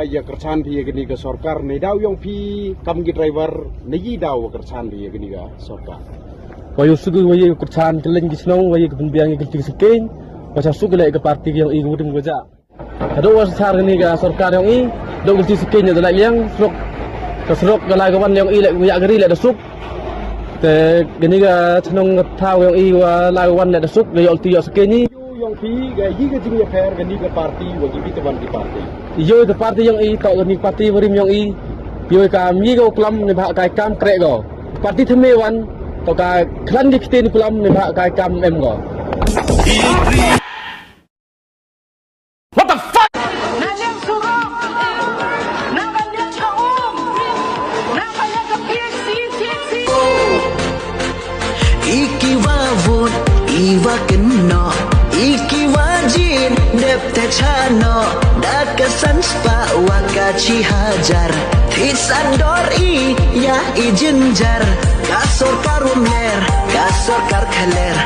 ya kerjaan dia gini ke sorkar nih daw yang pi kam gi driver nih daw kerjaan dia gini ke sorkar wayu sugu wayu kerjaan kelen gisnong wayu kepenbiang ke sekin macam sugu lek ke parti yang i gudung goja ada wasar gini ke sorkar yang i do ke sekin ya dalak yang serok galagawan yang i lek ya geri lek dasuk te gini ke cenong tahu yang i wa lagawan lek dasuk gaya ulti ya sekin ni yang pi gaji ke jing ya fair gini ke parti wagi pi teman di parti iyo the party yang i tau ni party warim yang i yo kami go kelam ni bahak kai kam krek go party themewan to ka klan gi kite ni kelam ni bahak kai kam em go what the fuck Nanyang surok nakanya kaum nakanya ke PCC iki wavut iwa kena iki wajin dep te chano dak kesan spa wakachi hajar tisan dori ya i jinjar kasor karumer kasor kar khaler